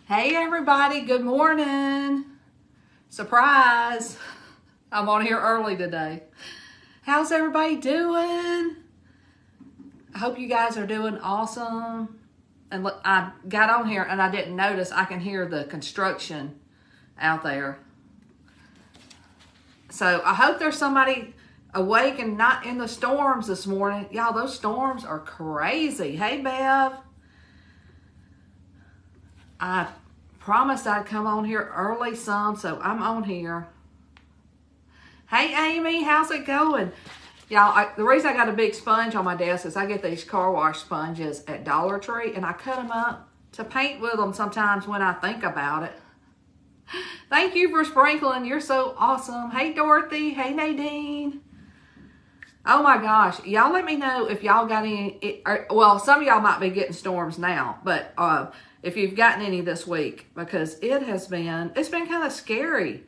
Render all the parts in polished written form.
Hey everybody, good morning. Surprise. I'm on here early today. How's everybody doing? I hope you guys are doing awesome. And look, I got on here and I didn't notice I can hear the construction out there. So I hope there's somebody awake and not in the storms this morning. Y'all, those storms are crazy. Hey Bev. I promised I'd come on here early some, so I'm on here. Hey Amy, how's it going? Y'all, the reason I got a big sponge on my desk is I get these car wash sponges at Dollar Tree, and I cut them up to paint with them sometimes when I think about it. Thank you for sprinkling. You're so awesome. Hey Dorothy. Hey Nadine. Oh my gosh. Y'all let me know if y'all got any, well, some of y'all might be getting storms now, but if you've gotten any this week, because it's been kind of scary.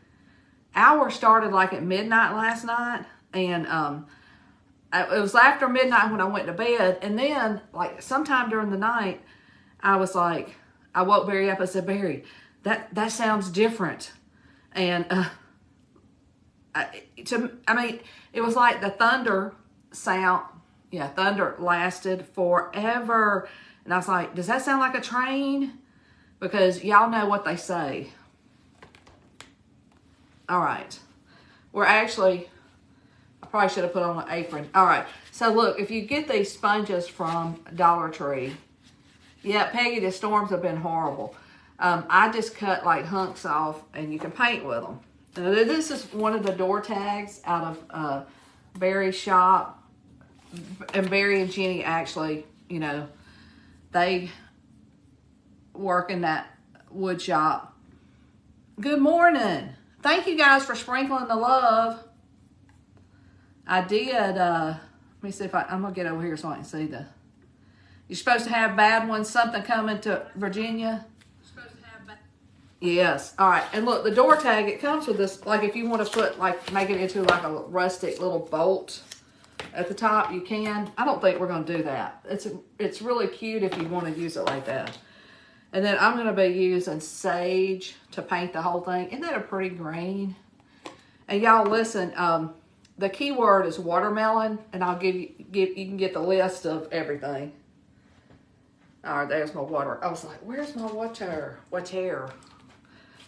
Ours started like at midnight last night, and it was after midnight when I went to bed, and then like sometime during the night, I was like, I woke Barry up and said, Barry, that sounds different. And it was like the thunder sound. Yeah, thunder lasted forever. And I was like, does that sound like a train? Because y'all know what they say. All right. We're actually, I probably should have put on an apron. All right. So look, if you get these sponges from Dollar Tree, yeah, Peggy, the storms have been horrible. I just cut like hunks off and you can paint with them. Now, this is one of the door tags out of Barry's shop. And Barry and Jenny actually, you know, they work in that wood shop. Good morning. Thank you guys for sprinkling the love. I did, let me see if I'm going to get over here so I can see the, you're supposed to have bad ones, something coming to Virginia. Yes. All right. And look, the door tag, it comes with this, like if you want to put, like, make it into like a rustic little bolt at the top, you can. I don't think we're going to do that. It's really cute if you want to use it like that. And then I'm going to be using sage to paint the whole thing. Isn't that a pretty green? And y'all listen, the key word is watermelon, and I'll you can get the list of everything. All right, there's my water. I was like, where's my water?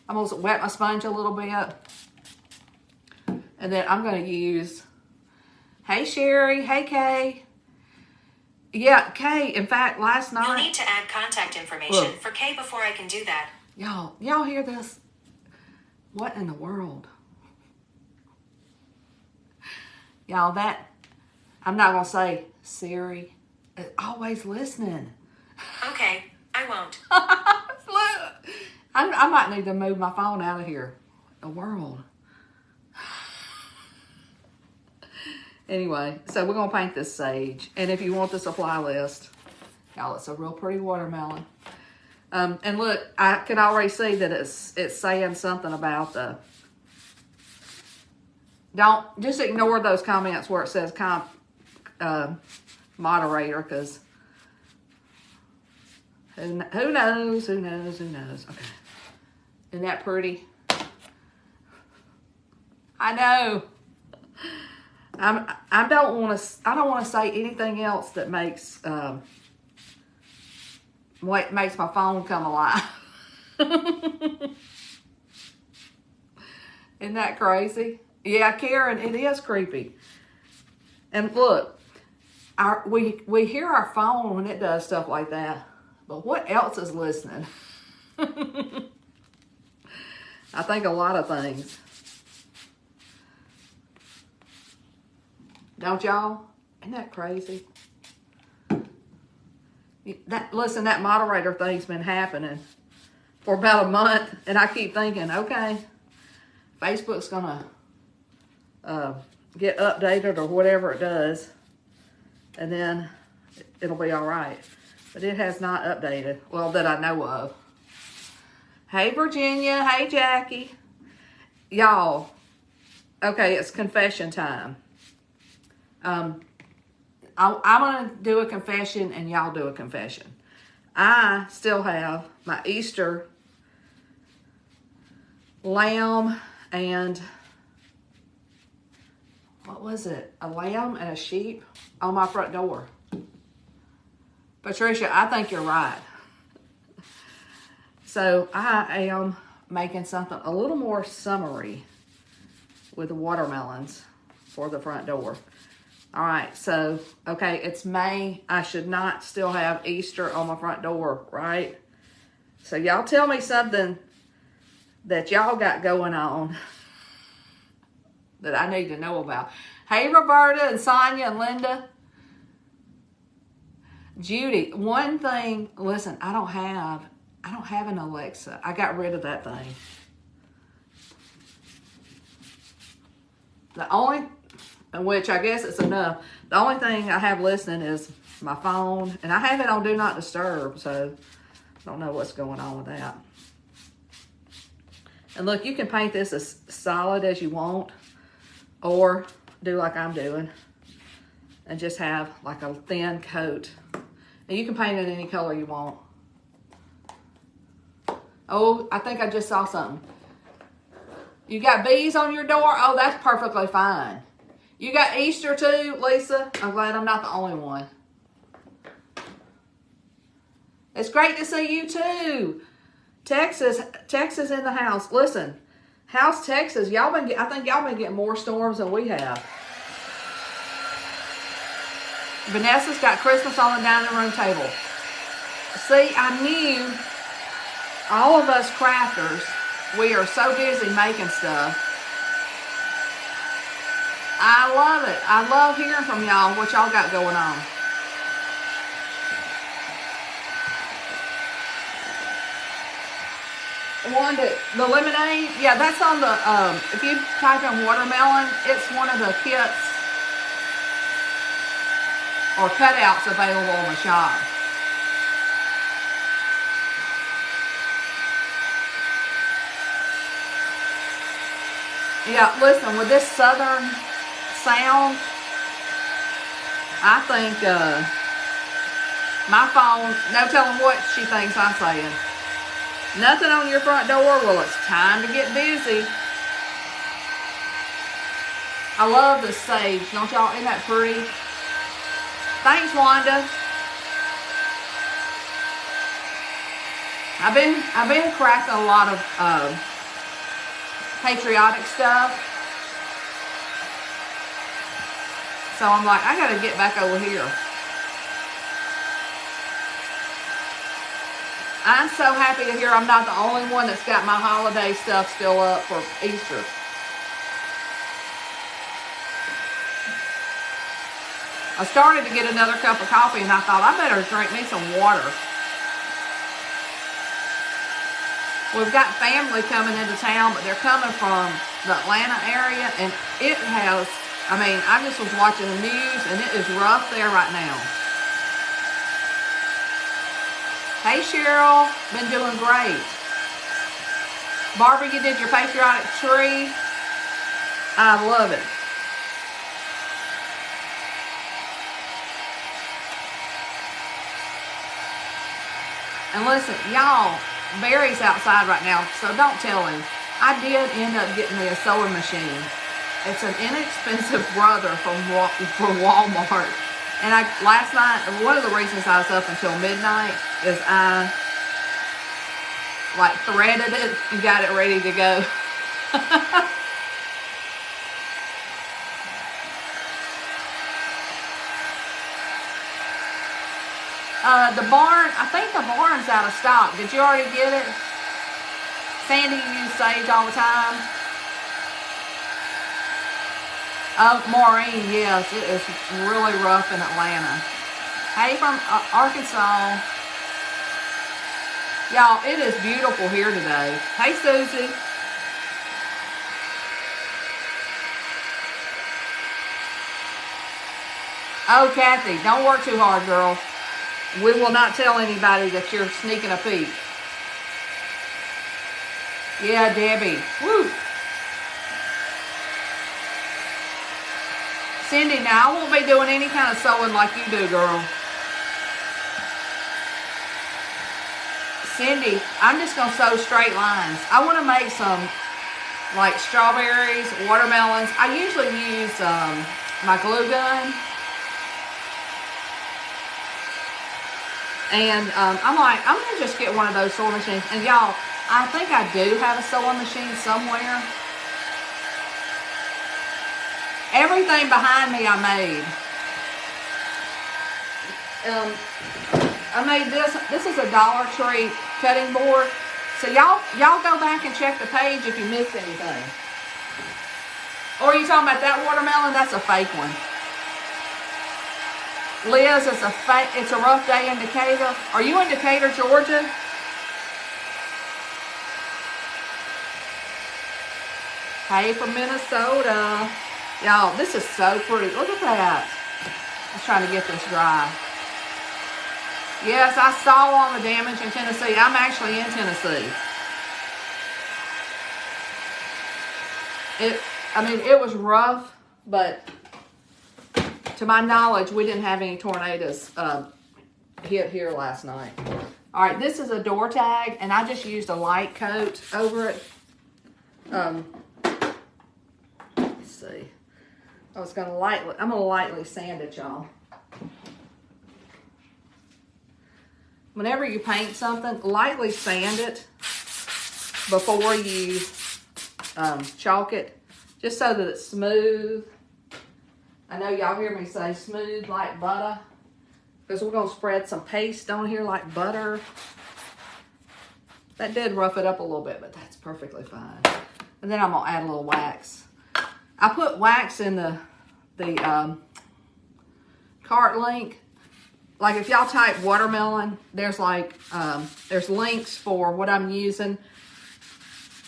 I'm going to wet my sponge a little bit. And then I'm going to use, hey Sherry, hey Kay. Yeah, Kay, in fact, last night. You'll need to add contact information for Kay before I can do that. Y'all hear this? What in the world? Y'all, I'm not going to say Siri. It's always listening. Okay, I won't. I might need to move my phone out of here. The world. Anyway, so we're going to paint this sage. And if you want the supply list, y'all, it's a real pretty watermelon. And look, I can already see that it's saying something about the... Don't, just ignore those comments where it says moderator, because who knows? Okay. Isn't that pretty? I know. I don't want to say anything else that makes makes my phone come alive. Isn't that crazy? Yeah, Karen, it is creepy. And look, we hear our phone when it does stuff like that, but what else is listening? I think a lot of things. Don't y'all? Isn't that crazy? Listen, that moderator thing's been happening for about a month, and I keep thinking, okay, Facebook's gonna get updated or whatever it does, and then it'll be all right. But it has not updated, well, that I know of. Hey, Virginia. Hey, Jackie. Y'all, okay, it's confession time. I'm going to do a confession and y'all do a confession. I still have my Easter lamb and, what was it? A lamb and a sheep on my front door. Patricia, I think you're right. So I am making something a little more summery with the watermelons for the front door. All right, so, okay, it's May. I should not still have Easter on my front door, right? So y'all tell me something that y'all got going on that I need to know about. Hey, Roberta and Sonia and Linda. Judy, one thing, listen, I don't have an Alexa. I got rid of that thing. The only, which I guess it's enough, the only thing I have listening is my phone, and I have it on Do Not Disturb, so I don't know what's going on with that. And look, you can paint this as solid as you want, or do like I'm doing, and just have like a thin coat. And you can paint it any color you want. Oh, I think I just saw something. You got bees on your door? Oh, that's perfectly fine. You got Easter too, Lisa? I'm glad I'm not the only one. It's great to see you too. Texas in the house. Listen, House Texas, I think y'all been getting more storms than we have. Vanessa's got Christmas on the dining room table. See, I knew all of us crafters, we are so busy making stuff. I love it. I love hearing from y'all what y'all got going on. The lemonade, yeah, that's on the, if you type in watermelon, it's one of the kits or cutouts available in the shop. Yeah, listen, with this southern sound, I think my phone, no telling what she thinks I'm saying. Nothing on your front door? Well, it's time to get busy. I love the sage. Don't y'all? Isn't that pretty? Thanks, Wanda. I've been crafting a lot of patriotic stuff. So I'm like, I gotta get back over here. I'm so happy to hear I'm not the only one that's got my holiday stuff still up for Easter. I started to get another cup of coffee and I thought I better drink me some water. We've got family coming into town, but they're coming from the Atlanta area, and it has, I mean, I just was watching the news and it is rough there right now. Hey, Cheryl, been doing great. Barbara, you did your patriotic tree. I love it. And listen, y'all, Barry's outside right now, so don't tell him. I did end up getting me a sewing machine. It's an inexpensive brother from Walmart. And last night, one of the reasons I was up until midnight is I like threaded it and got it ready to go. The barn, I think the barn's out of stock. Did you already get it? Sandy, you use sage all the time? Oh, Maureen, yes, it is really rough in Atlanta. Hey, from Arkansas. Y'all, it is beautiful here today. Hey, Susie. Oh, Kathy, don't work too hard, girl. We will not tell anybody that you're sneaking a peek. Yeah, Debbie. Woo. Cindy, now I won't be doing any kind of sewing like you do, girl. Cindy, I'm just going to sew straight lines. I want to make some like strawberries, watermelons. I usually use my glue gun. And I'm like, I'm going to just get one of those sewing machines. And y'all, I think I do have a sewing machine somewhere. Everything behind me I made. I made this. This is a Dollar Tree cutting board. So y'all go back and check the page if you missed anything. Or are you talking about that watermelon? That's a fake one. Liz, it's a rough day in Decatur. Are you in Decatur, Georgia? Hey, from Minnesota. Y'all, this is so pretty. Look at that. I was trying to get this dry. Yes, I saw all the damage in Tennessee. I'm actually in Tennessee. It was rough, but to my knowledge, we didn't have any tornadoes hit here last night. All right, this is a door tag, and I just used a light coat over it. Let's see. I'm gonna lightly sand it, y'all. Whenever you paint something, lightly sand it before you chalk it, just so that it's smooth. I know y'all hear me say smooth like butter, because we're going to spread some paste on here like butter. That did rough it up a little bit, but that's perfectly fine. And then I'm going to add a little wax. I put wax in the cart link. Like if y'all type watermelon, there's like, there's links for what I'm using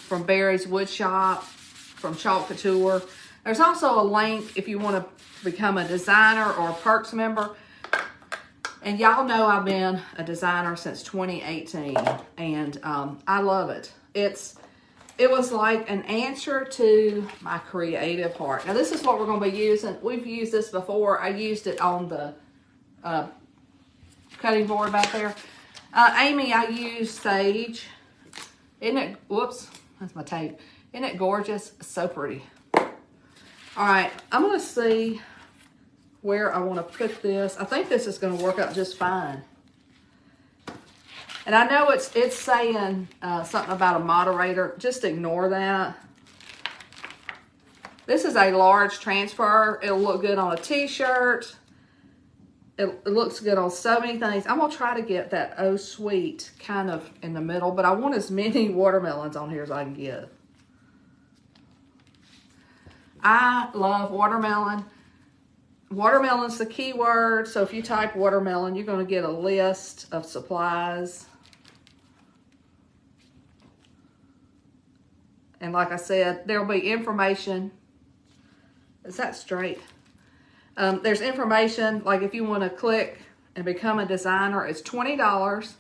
from Barry's Wood Shop, from Chalk Couture. There's also a link if you want to become a designer or a Perks member. And y'all know I've been a designer since 2018, and I love it. It was like an answer to my creative heart. Now this is what we're going to be using. We've used this before. I used it on the cutting board back there. Amy, I used sage. Isn't it, whoops, that's my tape. Isn't it gorgeous? It's so pretty. All right, I'm going to see where I want to put this. I think this is going to work out just fine. And I know it's saying something about a moderator. Just ignore that. This is a large transfer. It'll look good on a t-shirt. It looks good on so many things. I'm going to try to get that Oh Sweet kind of in the middle, but I want as many watermelons on here as I can get. I love watermelon. Watermelon's the key word, so if you type watermelon, you're going to get a list of supplies. And like I said, there'll be information. Is that straight? There's information, like if you want to click and become a designer, it's $20.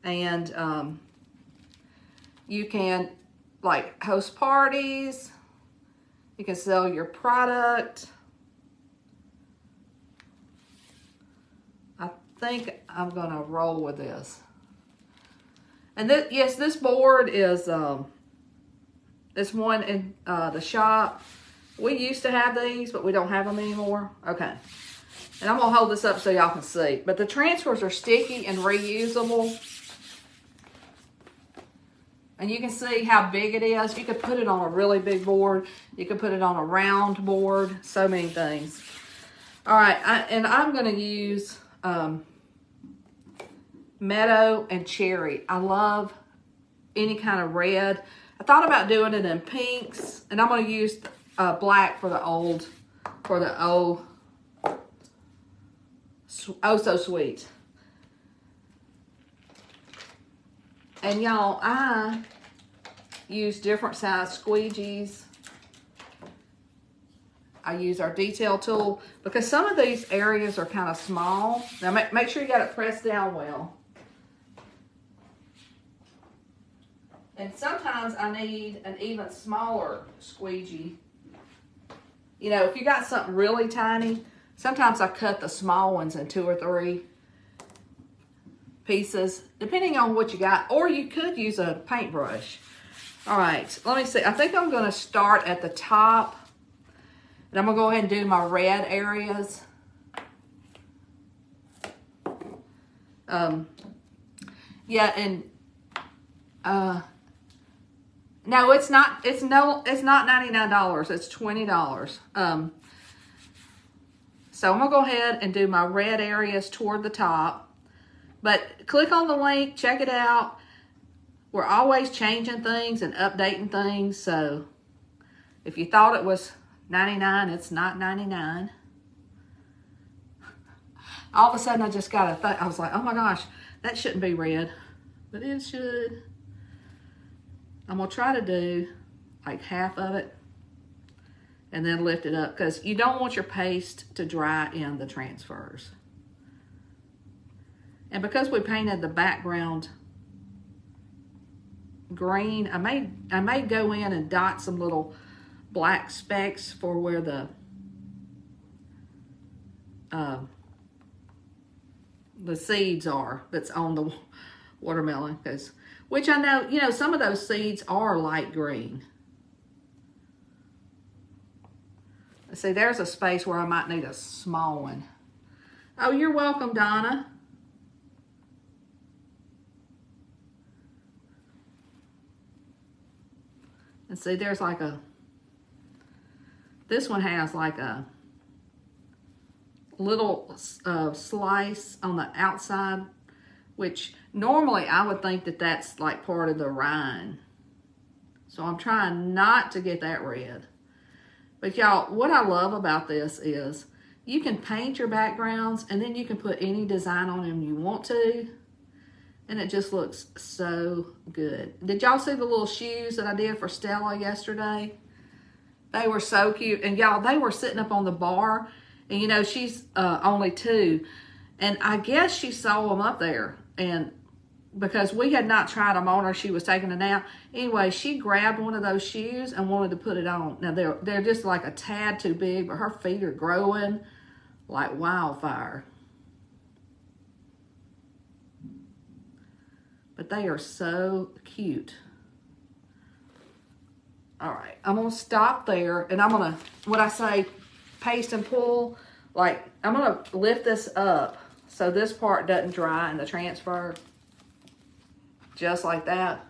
And you can like host parties. You can sell your product. I think I'm gonna roll with this. And this, yes, this board is this one in the shop. We used to have these, but we don't have them anymore. Okay. And I'm gonna hold this up so y'all can see. But the transfers are sticky and reusable. And you can see how big it is. You could put it on a really big board. You could put it on a round board. So many things. All right, I'm going to use meadow and cherry. I love any kind of red. I thought about doing it in pinks, and I'm going to use black for the oh so sweet. And y'all, I use different size squeegees. I use our detail tool because some of these areas are kind of small. Now make sure you got it pressed down well. And sometimes I need an even smaller squeegee. You know, if you got something really tiny, sometimes I cut the small ones in 2 or 3 pieces, depending on what you got. Or you could use a paintbrush. All right, let me see. I think I'm going to start at the top. And I'm going to go ahead and do my red areas. Yeah, and no, it's not $99. It's $20. So I'm going to go ahead and do my red areas toward the top. But click on the link, check it out. We're always changing things and updating things. So if you thought it was $99, it's not $99. All of a sudden I just got a thought. I was like, oh my gosh, that shouldn't be red, but it should. I'm gonna try to do like half of it and then lift it up, because you don't want your paste to dry in the transfers. And because we painted the background green, I may go in and dot some little black specks for where the seeds are that's on the watermelon, which I know, you know, some of those seeds are light green. Let's see, there's a space where I might need a small one. Oh, you're welcome, Donna. And see, there's like this one has like a little slice on the outside, which normally I would think that that's like part of the rind. So I'm trying not to get that red. But y'all, what I love about this is you can paint your backgrounds and then you can put any design on them you want to. And it just looks so good. Did y'all see the little shoes that I did for Stella yesterday? They were so cute. And y'all, they were sitting up on the bar. And you know, she's only 2. And I guess she saw them up there. And because we had not tried them on her, she was taking a nap. Anyway, she grabbed one of those shoes and wanted to put it on. Now, they're just like a tad too big, but her feet are growing like wildfire. But they are so cute. All right, I'm gonna stop there, and I'm gonna, what I say, paste and pull, like I'm gonna lift this up so this part doesn't dry in the transfer, just like that.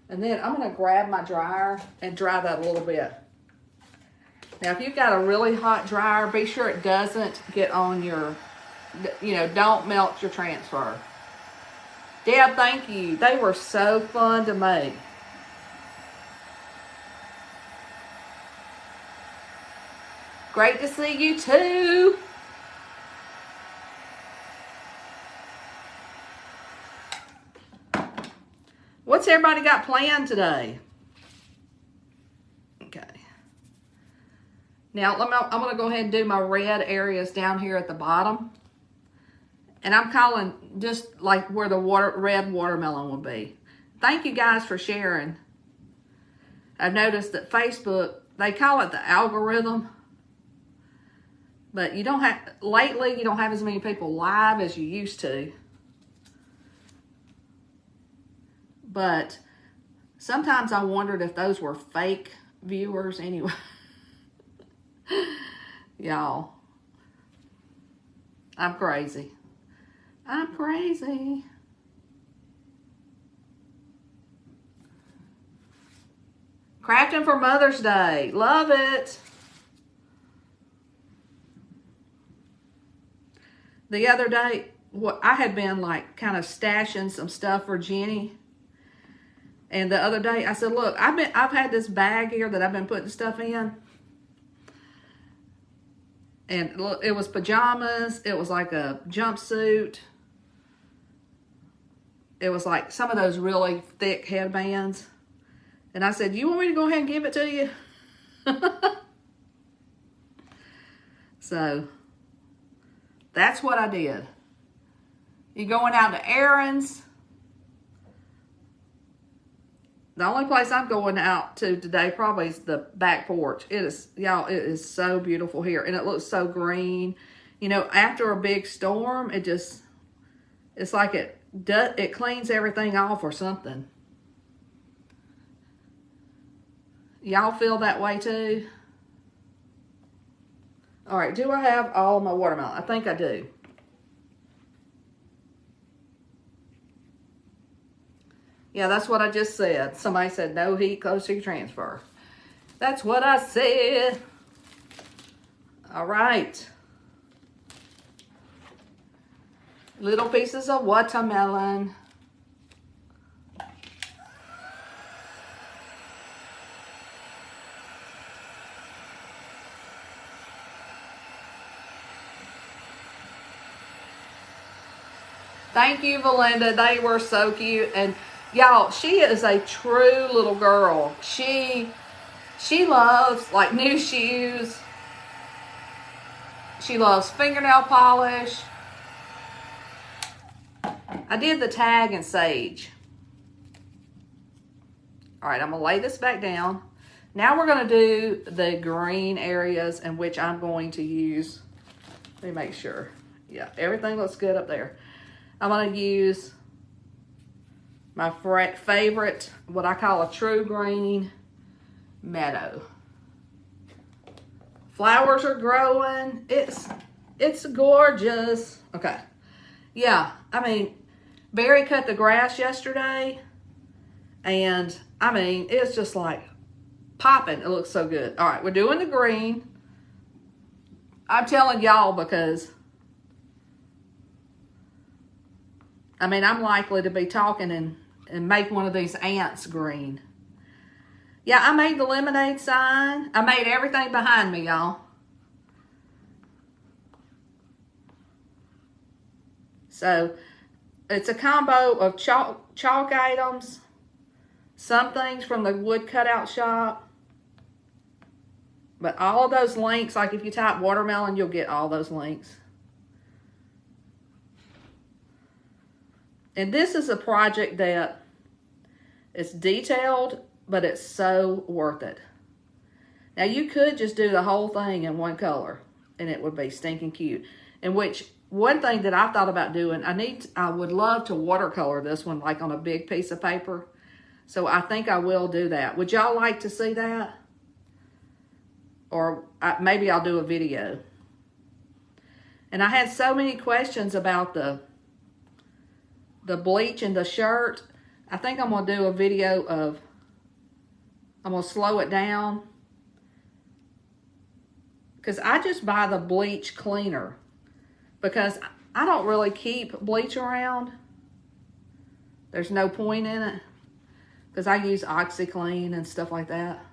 And then I'm gonna grab my dryer and dry that a little bit. Now, if you've got a really hot dryer, be sure it doesn't get on your, you know, don't melt your transfer. Deb, thank you. They were so fun to make. Great to see you too. What's everybody got planned today? Okay. Now, I'm going to go ahead and do my red areas down here at the bottom. And I'm calling just like where the red watermelon will be. Thank you guys for sharing. I've noticed that Facebook, they call it the algorithm. But you don't have, lately, you don't have as many people live as you used to. But sometimes I wondered if those were fake viewers anyway. Y'all, I'm crazy. I'm crazy. Crafting for Mother's Day. Love it. The other day, I had been like kind of stashing some stuff for Jenny. And the other day I said, look, I've had this bag here that I've been putting stuff in. And look, it was pajamas. It was like a jumpsuit. It was like some of those really thick headbands. And I said, you want me to go ahead and give it to you? So that's what I did. You're going out to errands. The only place I'm going out to today probably is the back porch. It is, y'all, it is so beautiful here. And it looks so green. You know, after a big storm, it's like it cleans everything off or something. Y'all feel that way too? All right, do I have all my watermelon? I think I do. Yeah, that's what I just said. Somebody said no heat, close heat transfer. That's what I said. All right. Little pieces of watermelon. Thank you, Belinda. They were so cute. And y'all, she is a true little girl. She loves like new shoes. She loves fingernail polish. I did the tag in sage. All right, I'm gonna lay this back down. Now we're gonna do the green areas in which I'm going to use, let me make sure. Yeah, everything looks good up there. I'm gonna use my favorite, what I call a true green meadow. Flowers are growing. It's gorgeous. Okay. Yeah, I mean, Barry cut the grass yesterday, and I mean, it's just like popping. It looks so good. All right, we're doing the green. I'm telling y'all because, I mean, I'm likely to be talking and make one of these ants green. Yeah, I made the lemonade sign. I made everything behind me, y'all. So, it's a combo of chalk items, some things from the wood cutout shop. But all of those links, like if you type watermelon, you'll get all those links. And this is a project that is detailed, but it's so worth it. Now you could just do the whole thing in one color and it would be stinking cute. In which, one thing that I thought about doing, I would love to watercolor this one like on a big piece of paper. So I think I will do that. Would y'all like to see that? Or maybe I'll do a video. And I had so many questions about the bleach in the shirt. I think I'm gonna do a video of, I'm gonna slow it down. Because I just buy the bleach cleaner. Because I don't really keep bleach around. There's no point in it. Because I use OxyClean and stuff like that.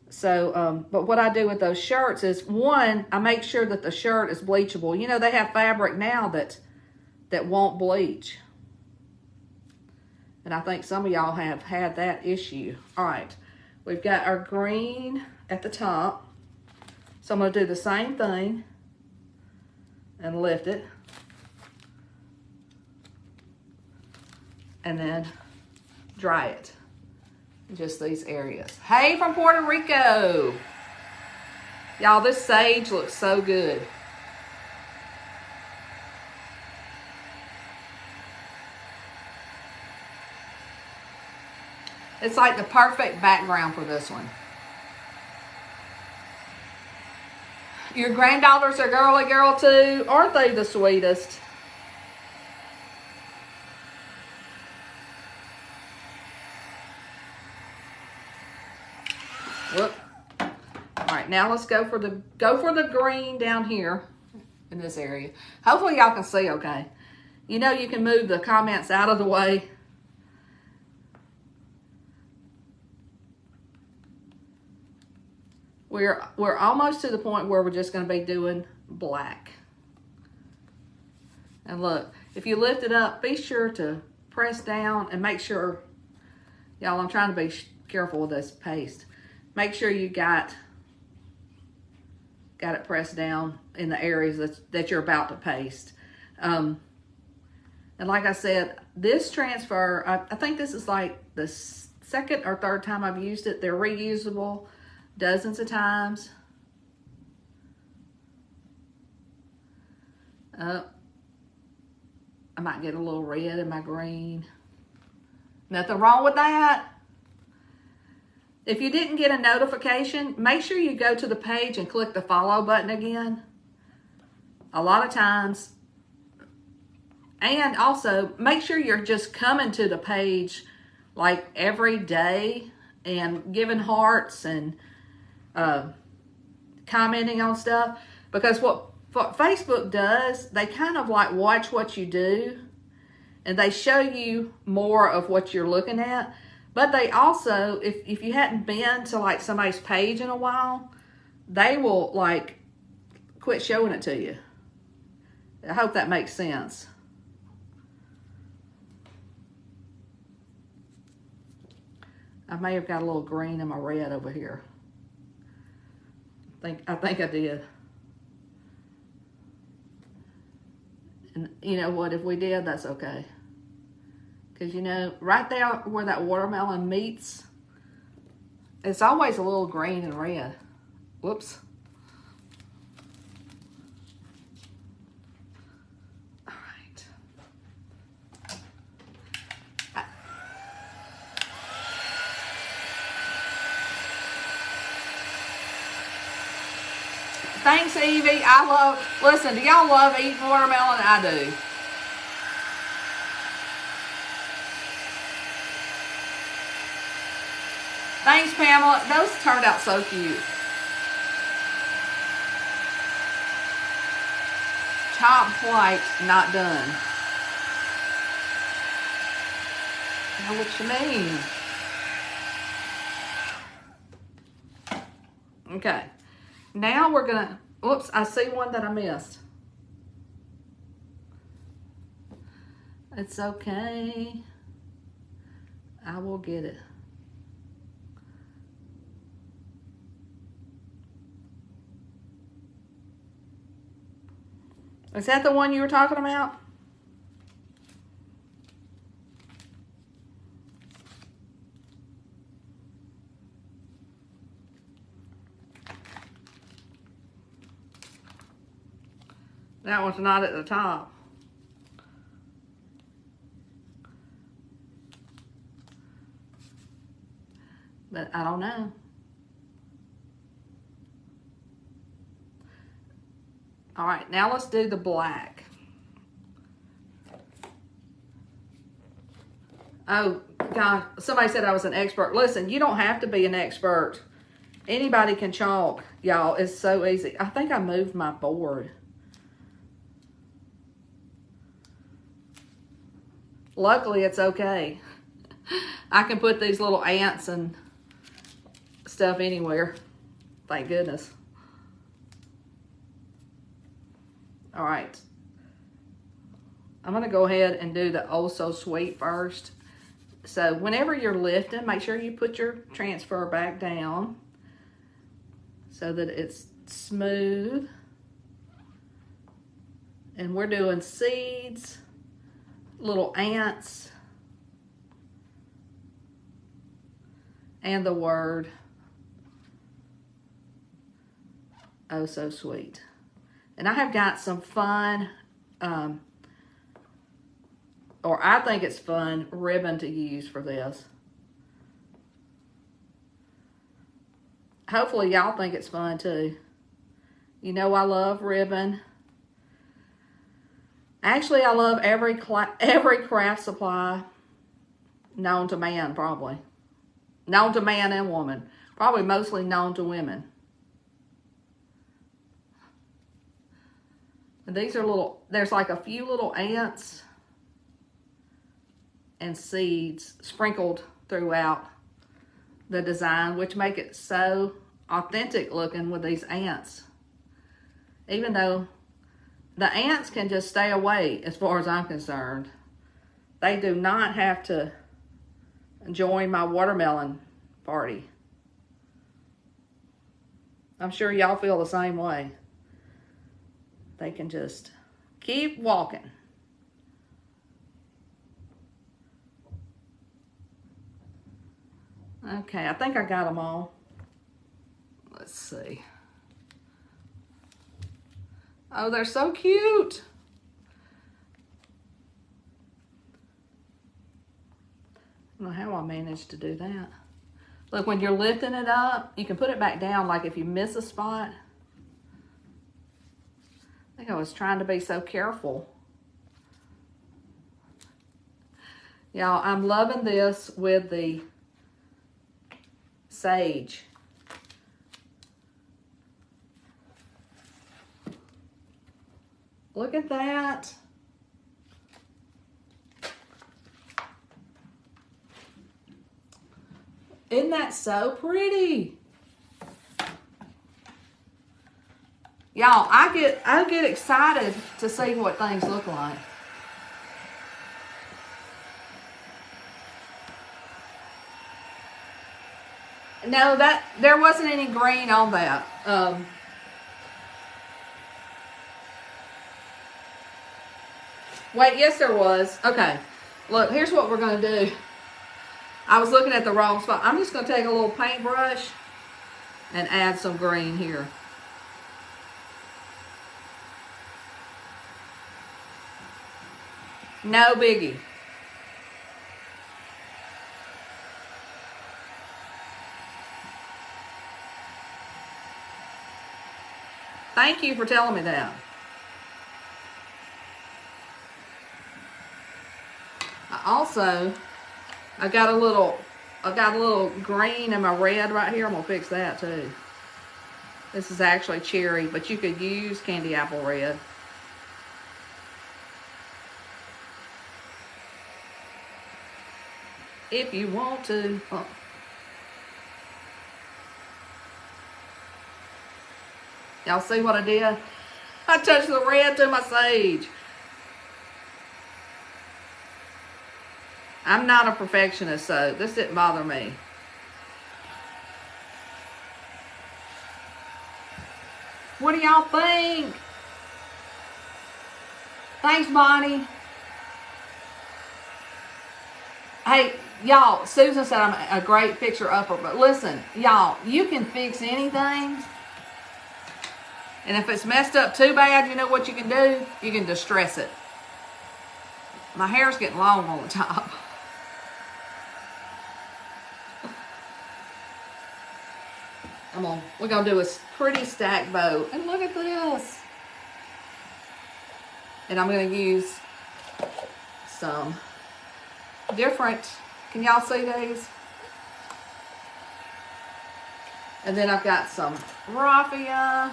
So, but what I do with those shirts is, one, I make sure that the shirt is bleachable. You know, they have fabric now that won't bleach. And I think some of y'all have had that issue. All right, we've got our green at the top. So I'm going to do the same thing and lift it. And then dry it. Just these areas. Hey, from Puerto Rico. Y'all, this sage looks so good. It's like the perfect background for this one. Your granddaughters are girly girl too. Aren't they the sweetest? Whoop. All right, now let's go for the green down here in this area. Hopefully y'all can see okay. You know you can move the comments out of the way. We're almost to the point where we're just going to be doing black. And look, if you lift it up, be sure to press down and make sure, y'all, I'm trying to be careful with this paste. Make sure you got it pressed down in the areas that you're about to paste. And like I said, this transfer, I think this is like the second or third time I've used it. They're reusable dozens of times. I might get a little red in my green. Nothing wrong with that. If you didn't get a notification, make sure you go to the page and click the follow button again. A lot of times, and also make sure you're just coming to the page like every day and giving hearts and commenting on stuff, because what Facebook does, they kind of like watch what you do and they show you more of what you're looking at. But they also, if you hadn't been to like somebody's page in a while, they will like quit showing it to you. I hope that makes sense. I may have got a little green in my red over here. I think I did. And you know what? If we did, that's okay. Because, you know, right there where that watermelon meets, it's always a little green and red. Whoops. All right. Thanks, Evie. Listen, do y'all love eating watermelon? I do. Thanks, Pamela. Those turned out so cute. Top white, not done. Now what you mean? Okay. Now we're gonna, oops, I see one that I missed. It's okay. I will get it. Is that the one you were talking about? That one's not at the top. But I don't know. All right, now let's do the black. Oh, God, somebody said I was an expert. Listen, you don't have to be an expert. Anybody can chalk, y'all. It's so easy. I think I moved my board. Luckily, it's okay. I can put these little ants and stuff anywhere. Thank goodness. All right. I'm going to go ahead and do the Oh So Sweet first. So whenever you're lifting, make sure you put your transfer back down so that it's smooth. And we're doing seeds, little ants, and the word Oh So Sweet. And I have got some fun, or I think it's fun, ribbon to use for this. Hopefully y'all think it's fun too. You know I love ribbon. Actually, I love every craft supply known to man, probably. Known to man and woman. Probably mostly known to women. And these are little, there's like a few little ants and seeds sprinkled throughout the design, which make it so authentic looking with these ants. Even though the ants can just stay away as far as I'm concerned. They do not have to join my watermelon party. I'm sure y'all feel the same way. They can just keep walking. Okay, I think I got them all. Let's see. Oh, they're so cute. I don't know how I managed to do that. Look, when you're lifting it up, you can put it back down like if you miss a spot. I think I was trying to be so careful. Y'all, I'm loving this with the sage. Look at that. Isn't that so pretty? Y'all, I get excited to see what things look like. No, there wasn't any green on that. Wait, yes there was. Okay, look, here's what we're gonna do. I was looking at the wrong spot. I'm just gonna take a little paintbrush and add some green here. No biggie. Thank you for telling me that. I got a little green in my red right here. I'm gonna fix that too. This is actually cherry, but you could use candy apple red. If you want to. Oh. Y'all see what I did? I touched the red to my sage. I'm not a perfectionist, so this didn't bother me. What do y'all think? Thanks, Bonnie. Hey, y'all, Susan said I'm a great fixer-upper, but listen, y'all, you can fix anything. And if it's messed up too bad, you know what you can do? You can distress it. My hair's getting long on the top. We're gonna do a pretty stacked bow. And look at this. And I'm gonna use some different, can y'all see these? And then I've got some raffia.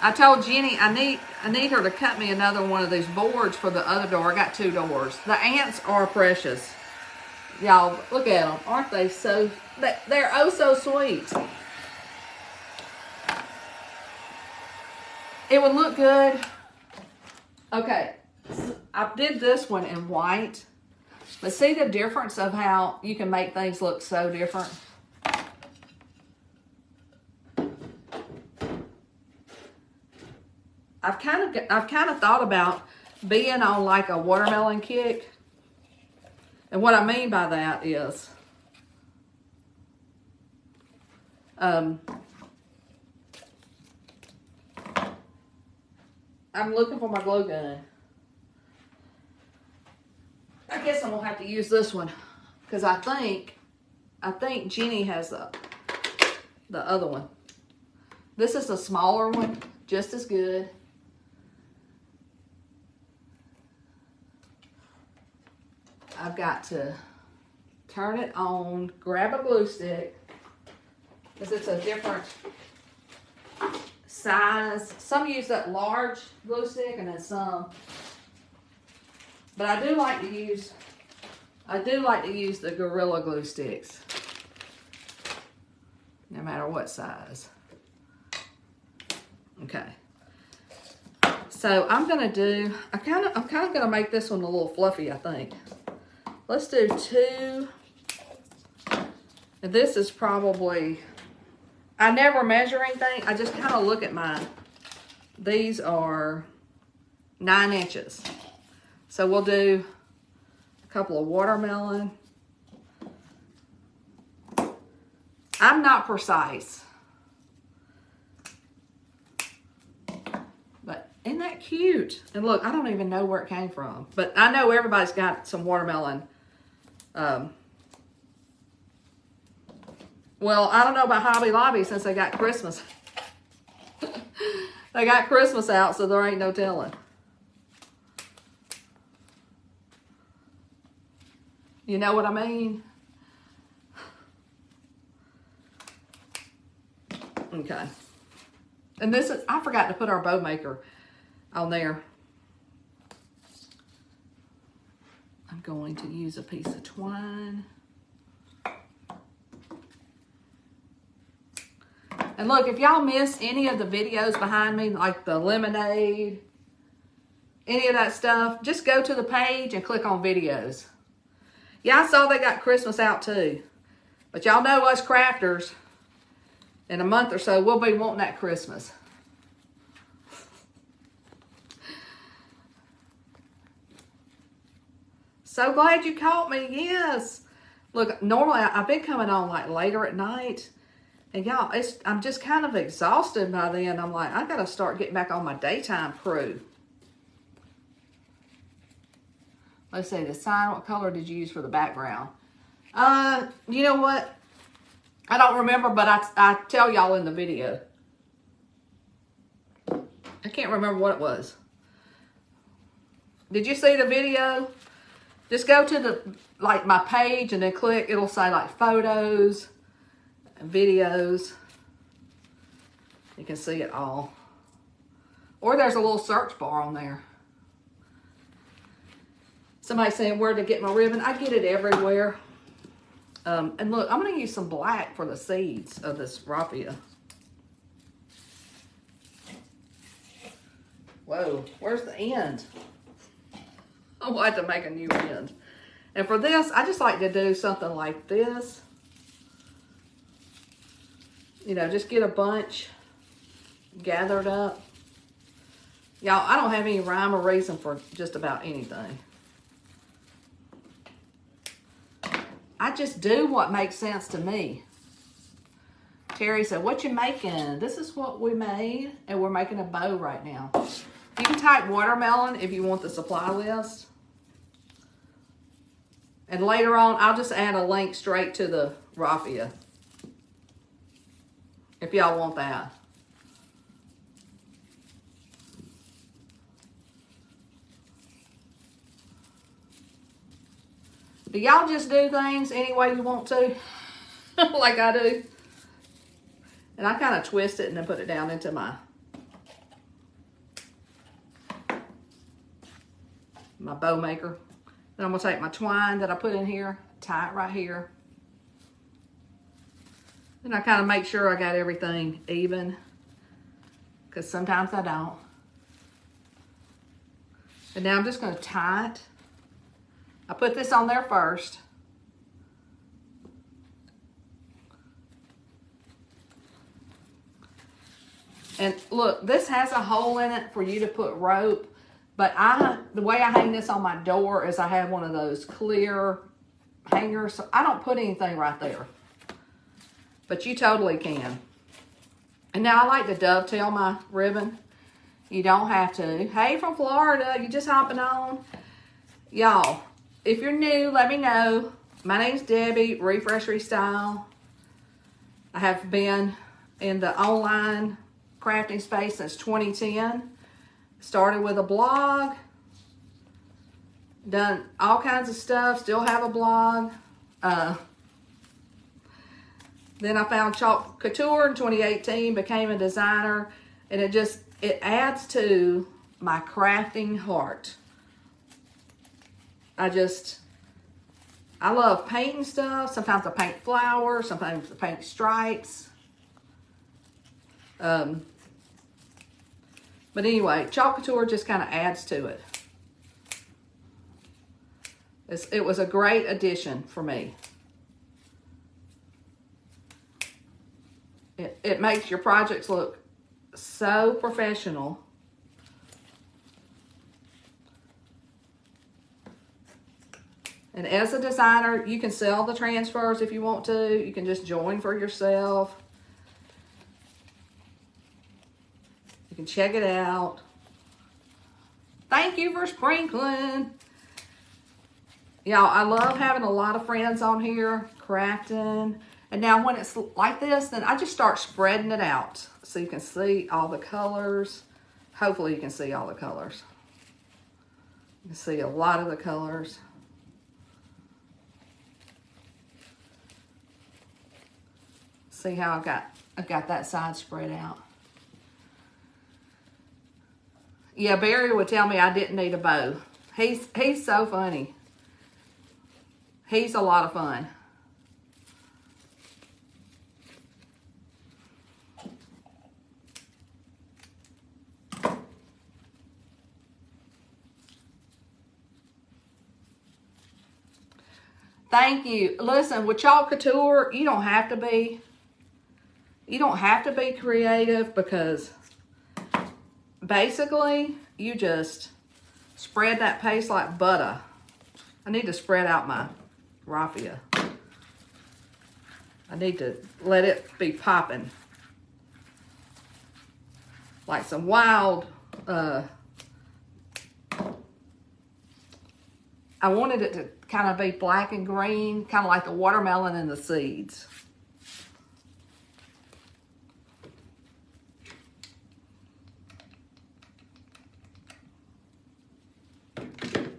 I told Jenny I need her to cut me another one of these boards for the other door. I got 2 doors. The ants are precious. Y'all, look at them. Aren't they so, they're oh so sweet. It would look good. Okay, so I did this one in white. But see the difference of how you can make things look so different? I've kind of thought about being on like a watermelon kick. And what I mean by that is I'm looking for my glue gun. I guess I'm gonna have to use this one because I think Jenny has the other one. This is the smaller one, just as good. I've got to turn it on, grab a glue stick, because it's a different size. Some use that large glue stick and then some. But I do like to use the Gorilla Glue sticks. No matter what size. Okay. So I'm gonna do, I'm kind of gonna make this one a little fluffy, I think. Let's do 2. And this is probably, I never measure anything. I just kind of look at mine. These are 9 inches. So we'll do a couple of watermelon. I'm not precise. But Isn't that cute? And look, I don't even know where it came from. But I know everybody's got some watermelon. Well, I don't know about Hobby Lobby since they got Christmas. They got Christmas out, so there ain't no telling. You know what I mean? Okay. And this is, I forgot to put our bow maker on there. I'm going to use a piece of twine. And look, if y'all miss any of the videos behind me, like the lemonade, any of that stuff, just go to the page and click on videos. Yeah, I saw they got Christmas out too. But y'all know us crafters, in a month or so, we'll be wanting that Christmas. So glad you caught me, yes. Look, normally I've been coming on like later at night. And y'all, I'm just kind of exhausted by then. I'm like, I gotta start getting back on my daytime crew. Let's see, the sign, what color did you use for the background? You know what? I don't remember, but I tell y'all in the video. I can't remember what it was. Did you see the video? Just go to the, like my page and then click, it'll say like photos and videos. You can see it all. Or there's a little search bar on there. Somebody saying where to get my ribbon. I get it everywhere. And look, I'm going to use some black for the seeds of this raffia. Whoa, where's the end? I'll have to make a new end. And for this, I just like to do something like this. You know, just get a bunch gathered up. Y'all, I don't have any rhyme or reason for just about anything. I just do what makes sense to me. Terry said, what you making? This is what we made, and we're making a bow right now. You can type watermelon if you want the supply list. And later on, I'll just add a link straight to the raffia. If y'all want that. Do y'all just do things any way you want to? Like I do. And I kind of twist it and then put it down into my bow maker. Then I'm going to take my twine that I put in here, tie it right here. Then I kind of make sure I got everything even, because sometimes I don't. And now I'm just going to tie it. I put this on there first. And look, this has a hole in it for you to put rope. But the way I hang this on my door is I have one of those clear hangers. So I don't put anything right there. But you totally can. And now I like to dovetail my ribbon. You don't have to. Hey, from Florida, you just hopping on. Y'all, if you're new, let me know. My name's Debbie, Refresh Restyle. I have been in the online crafting space since 2010. Started with a blog. Done all kinds of stuff. Still have a blog. Then I found Chalk Couture in 2018. Became a designer. And it adds to my crafting heart. I love painting stuff. Sometimes I paint flowers. Sometimes I paint stripes. But anyway, Chalk Couture just kind of adds to it. It was a great addition for me. It makes your projects look so professional. And as a designer, you can sell the transfers if you want to. You can just join for yourself. You can check it out. Thank you for sprinkling. Y'all, I love having a lot of friends on here crafting. And now when it's like this, then I just start spreading it out so you can see all the colors. Hopefully you can see all the colors. You can see a lot of the colors. See how I've got that side spread out. Yeah, Barry would tell me I didn't need a bow. He's so funny. He's a lot of fun. Thank you. Listen, with Chalk Couture, you don't have to be creative, because basically you just spread that paste like butter. I need to spread out my raffia. I need to let it be popping. Like some wild, I wanted it to kind of be black and green, kind of like the watermelon and the seeds.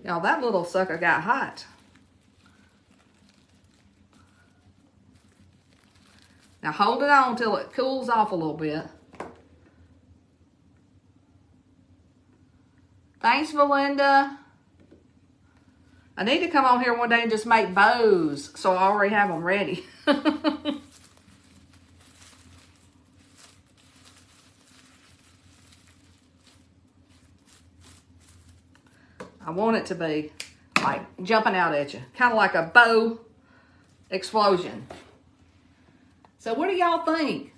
Y'all, that little sucker got hot. Now hold it on till it cools off a little bit. Thanks, Melinda. I need to come on here one day and just make bows, so I already have them ready. I want it to be like jumping out at you, kind of like a bow explosion. So what do y'all think?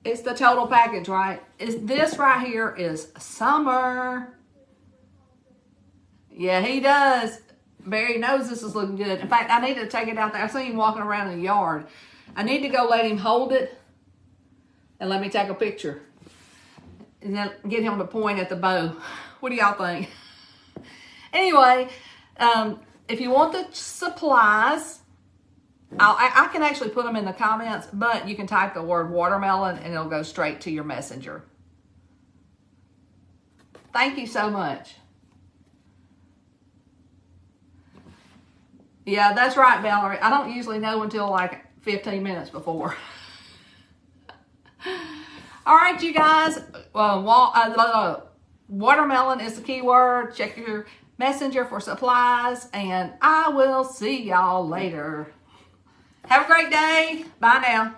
It's the total package, right? This right here is summer. Yeah, he does. Barry knows this is looking good. In fact, I need to take it out there. I see him walking around in the yard. I need to go let him hold it and let me take a picture. And then get him to point at the bow. What do y'all think? Anyway, if you want the supplies, I can actually put them in the comments, but you can type the word watermelon and it'll go straight to your messenger. Thank you so much. Yeah, that's right, Valerie. I don't usually know until like 15 minutes before. All right, you guys. Watermelon is the key word. Check your messenger for supplies, and I will see y'all later. Have a great day. Bye now.